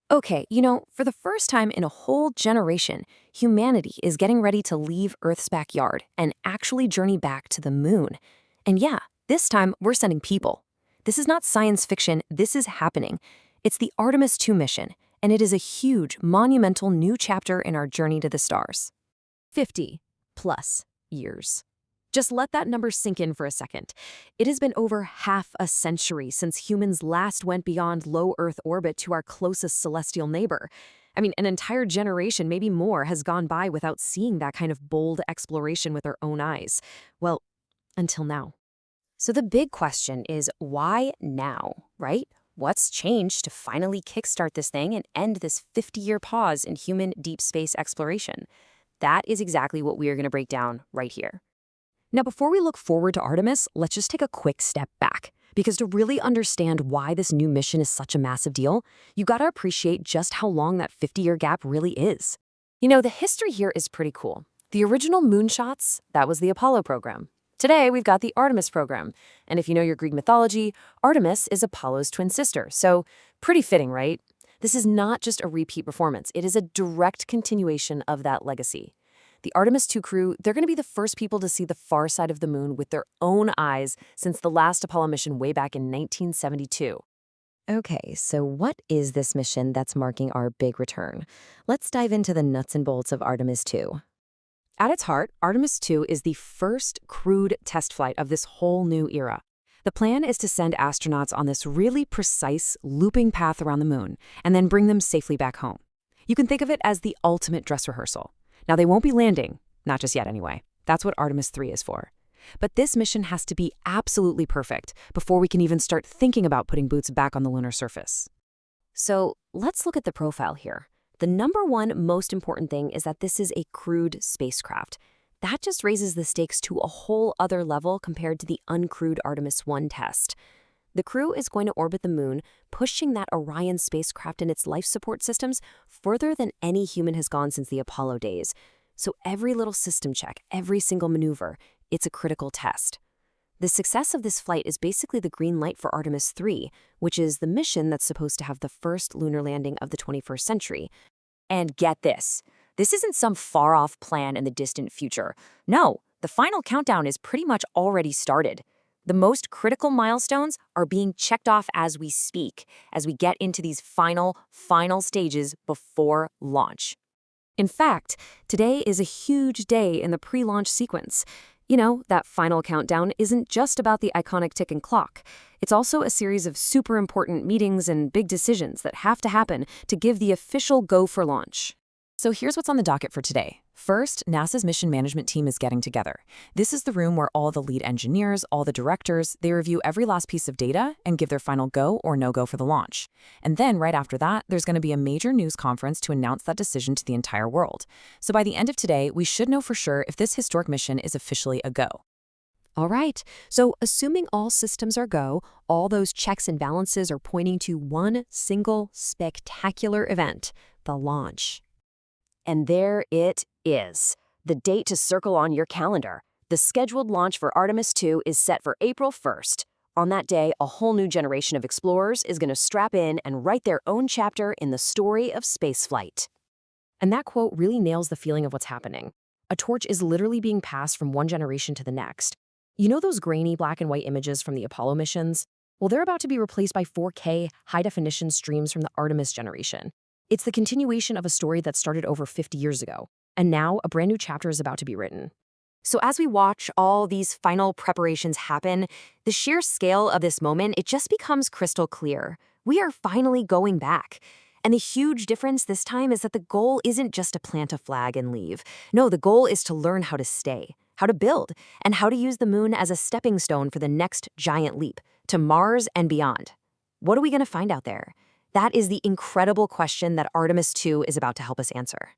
Okay, for the first time in a whole generation, humanity is getting ready to leave Earth's backyard and actually journey back to the moon. And yeah, this time we're sending people. This is not science fiction, this is happening. It's the Artemis 2 mission, and it is a huge, monumental new chapter in our journey to the stars. 50 plus years. Just let that number sink in for a second. It has been over half a century since humans last went beyond low Earth orbit to our closest celestial neighbor. I mean, an entire generation, maybe more, has gone by without seeing that kind of bold exploration with our own eyes. Well, until now. So the big question is, why now, right? What's changed to finally kickstart this thing and end this 50-year pause in human deep space exploration? That is exactly what we are going to break down right here. Now, before we look forward to Artemis, let's just take a quick step back. Because to really understand why this new mission is such a massive deal, you gotta appreciate just how long that 50-year gap really is. The history here is pretty cool. The original moonshots, that was the Apollo program. Today, we've got the Artemis program. And if you know your Greek mythology, Artemis is Apollo's twin sister. So pretty fitting, right? This is not just a repeat performance. It is a direct continuation of that legacy. The Artemis 2 crew, they're going to be the first people to see the far side of the moon with their own eyes since the last Apollo mission way back in 1972. Okay, so what is this mission that's marking our big return? Let's dive into the nuts and bolts of Artemis 2. At its heart, Artemis 2 is the first crewed test flight of this whole new era. The plan is to send astronauts on this really precise, looping path around the moon and then bring them safely back home. You can think of it as the ultimate dress rehearsal. Now, they won't be landing, not just yet anyway. That's what Artemis 3 is for. But this mission has to be absolutely perfect before we can even start thinking about putting boots back on the lunar surface. So let's look at the profile here. The number one most important thing is that this is a crewed spacecraft. That just raises the stakes to a whole other level compared to the uncrewed Artemis 1 test. The crew is going to orbit the moon, pushing that Orion spacecraft and its life support systems further than any human has gone since the Apollo days. So every little system check, every single maneuver, it's a critical test. The success of this flight is basically the green light for Artemis 3, which is the mission that's supposed to have the first lunar landing of the 21st century. And get this, this isn't some far-off plan in the distant future. No, the final countdown is pretty much already started. The most critical milestones are being checked off as we speak, as we get into these final stages before launch. In fact, today is a huge day in the pre-launch sequence. That final countdown isn't just about the iconic ticking clock. It's also a series of super important meetings and big decisions that have to happen to give the official go for launch. So here's what's on the docket for today. First, NASA's mission management team is getting together. This is the room where all the lead engineers, all the directors, they review every last piece of data and give their final go or no-go for the launch. And then right after that, there's going to be a major news conference to announce that decision to the entire world. So by the end of today, we should know for sure if this historic mission is officially a go. All right, so assuming all systems are go, all those checks and balances are pointing to one single spectacular event, the launch. And there it is, the date to circle on your calendar. The scheduled launch for Artemis 2 is set for April 1st. On that day, a whole new generation of explorers is going to strap in and write their own chapter in the story of spaceflight. And that quote really nails the feeling of what's happening. A torch is literally being passed from one generation to the next. You know those grainy black and white images from the Apollo missions? Well, they're about to be replaced by 4K high-definition streams from the Artemis generation. It's the continuation of a story that started over 50 years ago, and now a brand new chapter is about to be written. So as we watch all these final preparations happen, the sheer scale of this moment, it just becomes crystal clear. We are finally going back. And the huge difference this time is that the goal isn't just to plant a flag and leave. No, the goal is to learn how to stay, how to build, and how to use the moon as a stepping stone for the next giant leap, to Mars and beyond. What are we going to find out there? That is the incredible question that Artemis 2 is about to help us answer.